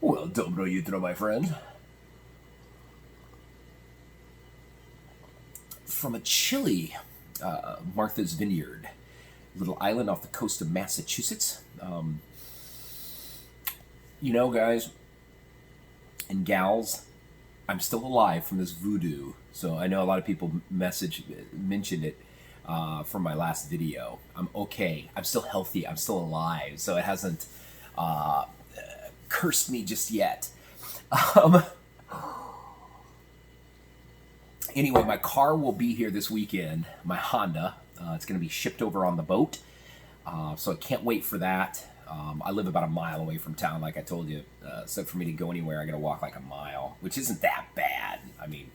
Well, dobro jutro, my friend. From a chilly Martha's Vineyard, little island off the coast of Massachusetts. Guys and gals, I'm still alive from this voodoo. So I know a lot of people mentioned it from my last video. I'm okay. I'm still healthy. I'm still alive. So it hasn't cursed me just yet. Um, Anyway, my car will be here this weekend, my Honda. It's going to be shipped over on the boat, so I can't wait for that. I live about a mile away from town, like I told you. So for me to go anywhere, I got to walk like a mile, which isn't that bad. I mean,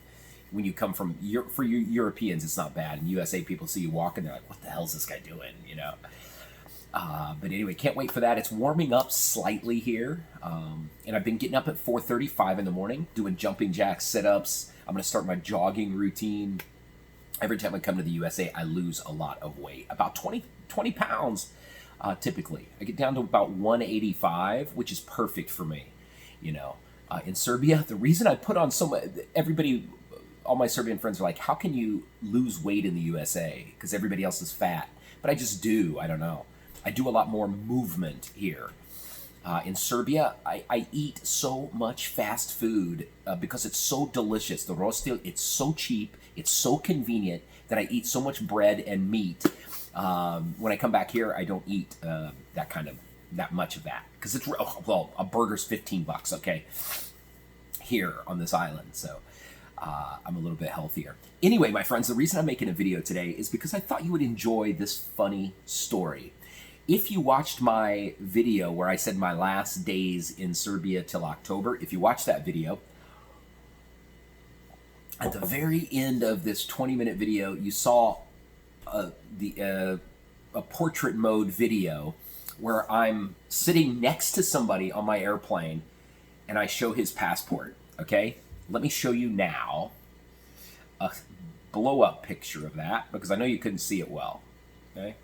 when you come from for you Europeans, it's not bad. In USA, people see you walking, they're like, "What the hell's this guy doing?" You know. But anyway, can't wait for that. It's warming up slightly here, and I've been getting up at 4:35 in the morning, doing jumping jacks, sit-ups. I'm going to start my jogging routine. Every time I come to the USA, I lose a lot of weight, about 20 pounds typically. I get down to about 185, which is perfect for me. In Serbia, the reason I put on so much, all my Serbian friends are like, how can you lose weight in the USA? Because everybody else is fat. But I just do. I don't know. I do a lot more movement here. In Serbia, I eat so much fast food because it's so delicious. The rostil, it's so cheap, it's so convenient that I eat so much bread and meat. When I come back here, I don't eat that much of that because a burger's $15, okay, here on this island. So I'm a little bit healthier. Anyway, my friends, the reason I'm making a video today is because I thought you would enjoy this funny story. If you watched my video where I said my last days in Serbia till October, if you watched that video, at the very end of this 20-minute video, you saw a portrait mode video where I'm sitting next to somebody on my airplane and I show his passport, okay? Let me show you now a blow-up picture of that because I know you couldn't see it well, okay?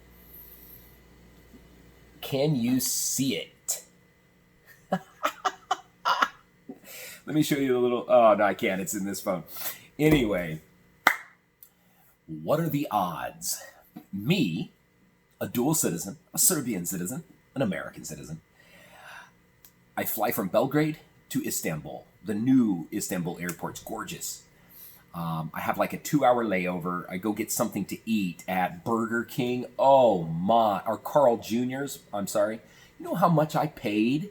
Can you see it? Let me show you a little. Oh, no, I can't. It's in this phone. Anyway, what are the odds? Me, a dual citizen, a Serbian citizen, an American citizen. I fly from Belgrade to Istanbul. The new Istanbul airport's gorgeous. I have like a 2-hour layover. I go get something to eat at Burger King. Oh my, or Carl Jr.'s. I'm sorry. You know how much I paid?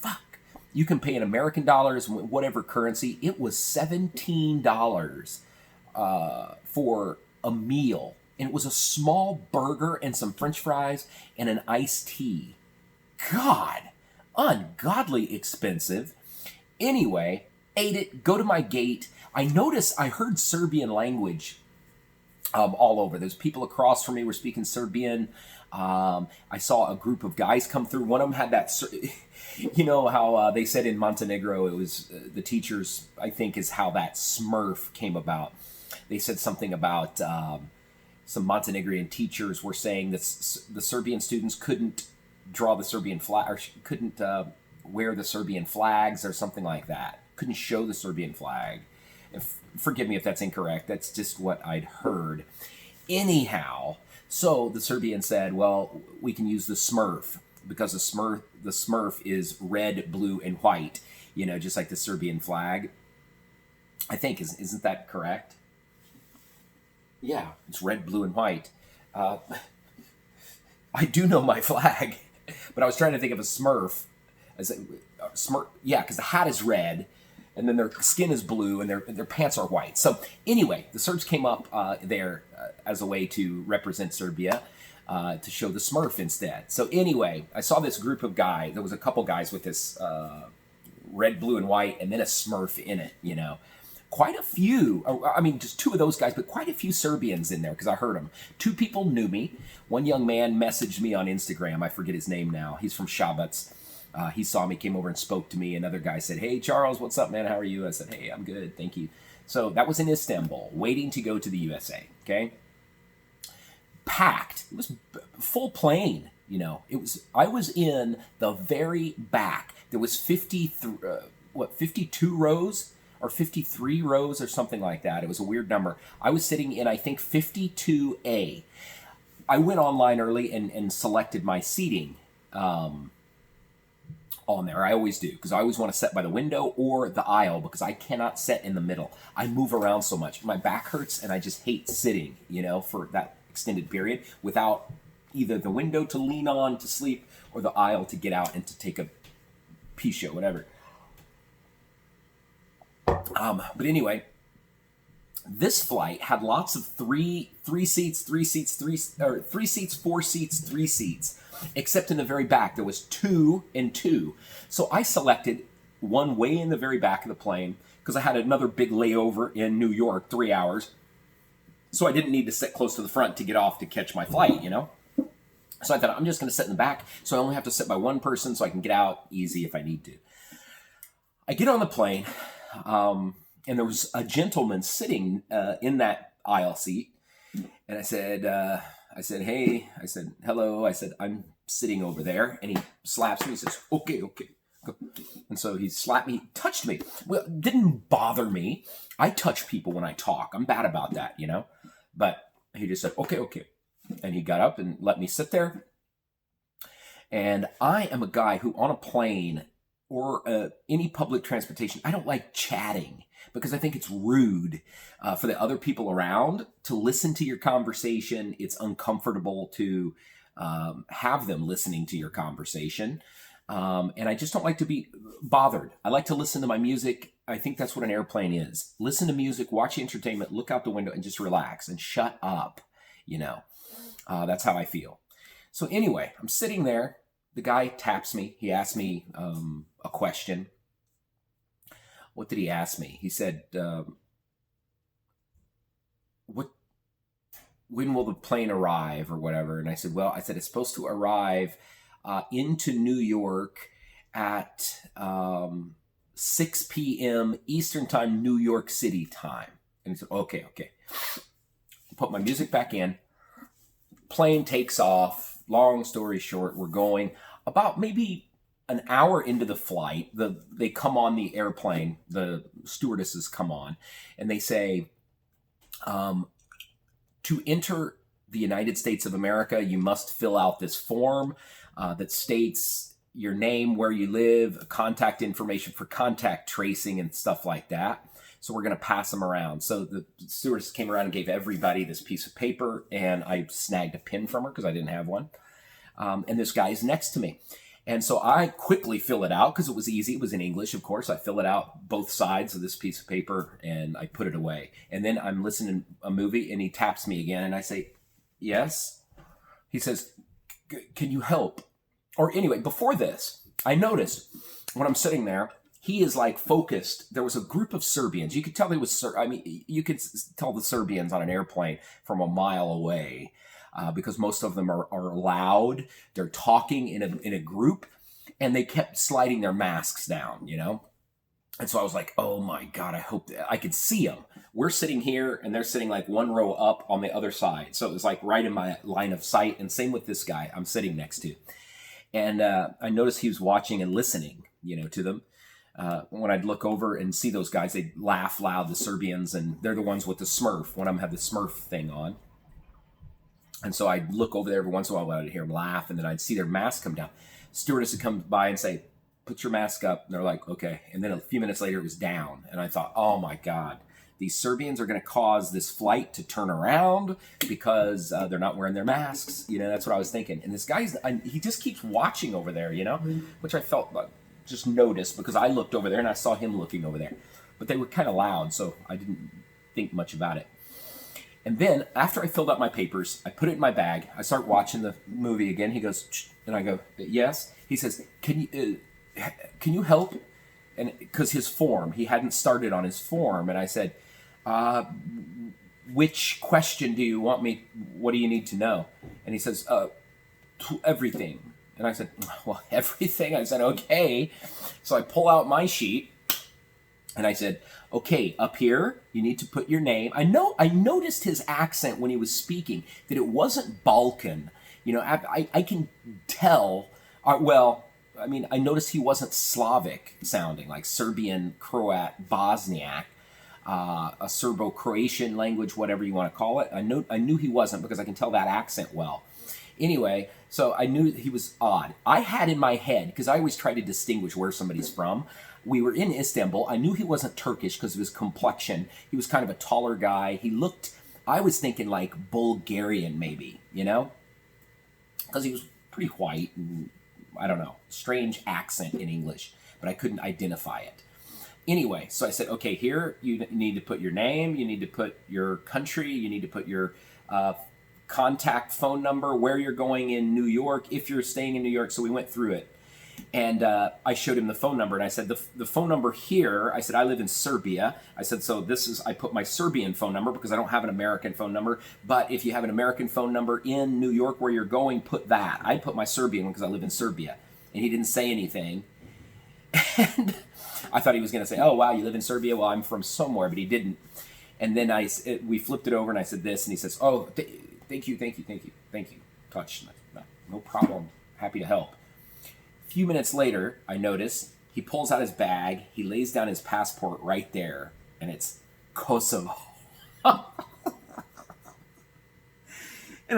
Fuck. You can pay in American dollars, whatever currency. It was $17 for a meal. And it was a small burger and some French fries and an iced tea. God, ungodly expensive. Anyway, ate it, go to my gate. I heard Serbian language all over. There's people across from me were speaking Serbian. I saw a group of guys come through. One of them had that, you know how they said in Montenegro, it was the teachers, I think is how that Smurf came about. They said something about some Montenegrin teachers were saying that the Serbian students couldn't draw the Serbian flag, or couldn't wear the Serbian flags or something like that. Couldn't show the Serbian flag. Forgive me if that's incorrect. That's just what I'd heard. Anyhow, so the Serbian said, well, we can use the Smurf because the Smurf is red, blue, and white, just like the Serbian flag. I think, isn't that correct? Yeah, it's red, blue, and white. I do know my flag, but I was trying to think of a Smurf. Smurf, yeah, because the hat is red, and then their skin is blue, and their pants are white. So anyway, the Serbs came up there as a way to represent Serbia, to show the Smurf instead. So anyway, I saw this group of guys. There was a couple guys with this red, blue, and white, and then a Smurf in it, Quite a few, I mean, just two of those guys, but quite a few Serbians in there because I heard them. Two people knew me. One young man messaged me on Instagram. I forget his name now. He's from Shabac. He saw me, came over and spoke to me. Another guy said, hey, Charles, what's up, man? How are you? I said, hey, I'm good. Thank you. So that was in Istanbul, waiting to go to the USA, okay? Packed. It was full plane, I was in the very back. There was 52 rows or 53 rows or something like that. It was a weird number. I was sitting in, I think, 52A. I went online early and selected my seating on there. I always do, because I always want to sit by the window or the aisle, because I cannot sit in the middle. I move around so much. My back hurts, and I just hate sitting, for that extended period without either the window to lean on to sleep or the aisle to get out and to take a pee show, whatever. But anyway, this flight had lots of three seats, 4 seats, 3 seats, except in the very back there was 2 and 2. So I selected one way in the very back of the plane because I had another big layover in New York, 3 hours. So I didn't need to sit close to the front to get off to catch my flight, So I thought, I'm just going to sit in the back, so I only have to sit by one person so I can get out easy if I need to. I get on the plane, and there was a gentleman sitting in that aisle seat, and I said, hey, I said, hello, I said, I'm sitting over there, and he slaps me, he says, okay. And so he slapped me, touched me. Well, it didn't bother me. I touch people when I talk. I'm bad about that, But he just said, okay. And he got up and let me sit there. And I am a guy who, on a plane or any public transportation, I don't like chatting because I think it's rude for the other people around to listen to your conversation. It's uncomfortable to have them listening to your conversation. And I just don't like to be bothered. I like to listen to my music. I think that's what an airplane is. Listen to music, watch entertainment, look out the window, and just relax and shut up, That's how I feel. So anyway, I'm sitting there. The guy taps me. He asked me a question. What did he ask me? He said, when will the plane arrive or whatever? And I said, it's supposed to arrive into New York at 6 p.m. Eastern time, New York City time. And he said, okay. Put my music back in. Plane takes off. Long story short, we're going about maybe an hour into the flight. They come on the airplane. The stewardesses come on, and they say, to enter the United States of America, you must fill out this form that states your name, where you live, contact information for contact tracing and stuff like that. So we're going to pass them around. So the stewardess came around and gave everybody this piece of paper, and I snagged a pen from her because I didn't have one. And this guy's next to me. And so I quickly fill it out because it was easy. It was in English, of course. I fill it out, both sides of this piece of paper, and I put it away. And then I'm listening to a movie, and he taps me again, and I say, yes. He says, can you help? Or anyway, before this, I noticed when I'm sitting there, he is like focused. There was a group of Serbians. You could tell you could tell the Serbians on an airplane from a mile away because most of them are loud. They're talking in a group, and they kept sliding their masks down, And so I was like, oh my God, I hope I could see them. We're sitting here, and they're sitting like one row up on the other side. So it was like right in my line of sight. And same with this guy I'm sitting next to. And I noticed he was watching and listening, to them. When I'd look over and see those guys, they'd laugh loud, the Serbians, and they're the ones with the Smurf. One of them had the Smurf thing on. And so I'd look over there every once in a while, I'd hear them laugh, and then I'd see their mask come down. Stewardess would come by and say, put your mask up. And they're like, okay. And then a few minutes later, it was down. And I thought, oh my God, these Serbians are going to cause this flight to turn around because they're not wearing their masks. That's what I was thinking. And this guy, he just keeps watching over there, which I felt like, just noticed because I looked over there and I saw him looking over there. But they were kind of loud, so I didn't think much about it. And then after I filled out my papers, I put it in my bag. I start watching the movie again. He goes, shh, and I go, yes. He says, can you help? And because his form, he hadn't started on his form. And I said, which question do you want me? What do you need to know? And he says, everything. And I said, well, everything? I said, okay. So I pull out my sheet, and I said, okay, up here, you need to put your name. I noticed his accent when he was speaking, that it wasn't Balkan. You know, I can tell, well, I mean, I noticed he wasn't Slavic sounding, like Serbian, Croat, Bosniak, a Serbo-Croatian language, whatever you want to call it. I knew he wasn't because I can tell that accent well. Anyway, so I knew he was odd. I had in my head, because I always try to distinguish where somebody's from. We were in Istanbul. I knew he wasn't Turkish because of his complexion. He was kind of a taller guy. He looked, I was thinking like Bulgarian maybe, you know? Because he was pretty white and, I don't know, strange accent in English, but I couldn't identify it. Anyway, so I said, okay, here you need to put your name, you need to put your country, you need to put your contact phone number, where you're going in New York, if you're staying in New York. So we went through it. And I showed him the phone number, and I said, the phone number here, I said, I live in Serbia. I said, so I put my Serbian phone number because I don't have an American phone number. But if you have an American phone number in New York where you're going, put that. I put my Serbian one because I live in Serbia. And he didn't say anything. And I thought he was going to say, oh, wow, you live in Serbia? Well, I'm from somewhere, but he didn't. And then we flipped it over, and I said this, and he says, oh, thank you. Touch. No problem. Happy to help. A few minutes later, I notice he pulls out his bag, he lays down his passport right there, and it's Kosovo. And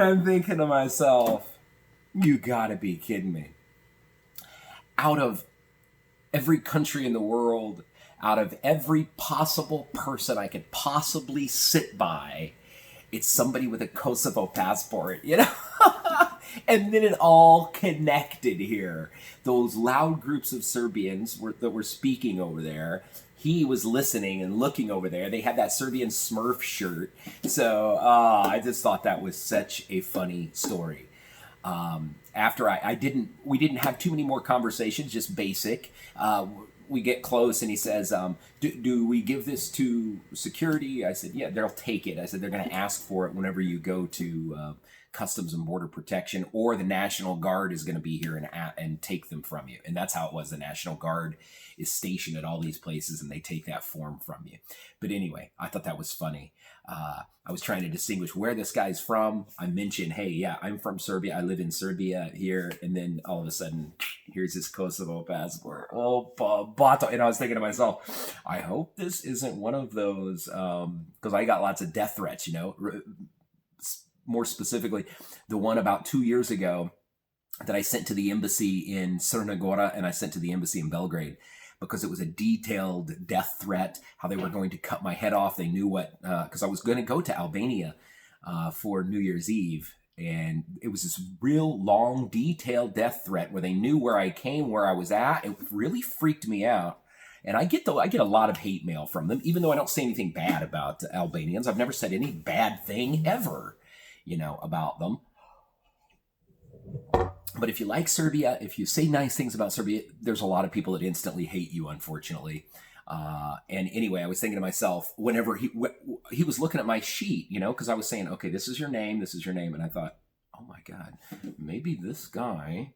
I'm thinking to myself, you gotta be kidding me. Out of every country in the world, out of every possible person I could possibly sit by, it's somebody with a Kosovo passport, you know? And then it all connected here. Those loud groups of Serbians that were speaking over there, he was listening and looking over there. They had that Serbian Smurf shirt. So I just thought that was such a funny story. After we didn't have too many more conversations, just basic. We get close and he says, do we give this to security? I said, yeah, they'll take it. I said, they're going to ask for it whenever you go to Customs and Border Protection, or the National Guard is going to be here and take them from you. And that's how it was. The National Guard is stationed at all these places and they take that form from you. But anyway, I thought that was funny. I was trying to distinguish where this guy's from. I mentioned, hey, yeah, I'm from Serbia. I live in Serbia here. And then all of a sudden, here's his Kosovo passport. Oh, Bato. And I was thinking to myself, I hope this isn't one of those, because I got lots of death threats, you know. More specifically, the one about 2 years ago that I sent to the embassy in Crna Gora and I sent to the embassy in Belgrade, because it was a detailed death threat, how they were going to cut my head off. They knew what, because I was going to go to Albania for New Year's Eve. And it was this real long, detailed death threat where they knew where I came, where I was at. It really freaked me out. And I get a lot of hate mail from them, even though I don't say anything bad about Albanians. I've never said any bad thing ever, you know, about them. But if you like Serbia, if you say nice things about Serbia, there's a lot of people that instantly hate you, unfortunately. And anyway, I was thinking to myself, whenever he was looking at my sheet, you know, because I was saying, okay, this is your name. And I thought, oh my God, maybe this guy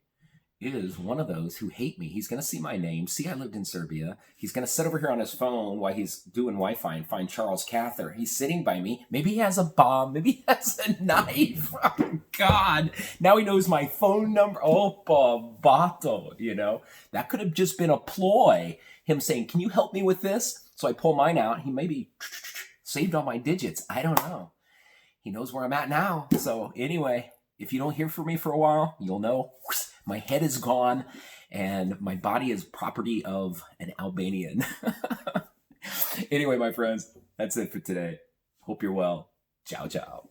is one of those who hate me. He's going to see my name, see I lived in Serbia. He's going to sit over here on his phone while he's doing Wi-Fi and find Charles Cather. He's sitting by me. Maybe he has a bomb. Maybe he has a knife. Oh, God. Now he knows my phone number. Oh, Bato, you know. That could have just been a ploy. Him saying, can you help me with this? So I pull mine out. He maybe saved all my digits. I don't know. He knows where I'm at now. So anyway, if you don't hear from me for a while, you'll know. My head is gone, and my body is property of an Albanian. Anyway, my friends, that's it for today. Hope you're well. Ciao, ciao.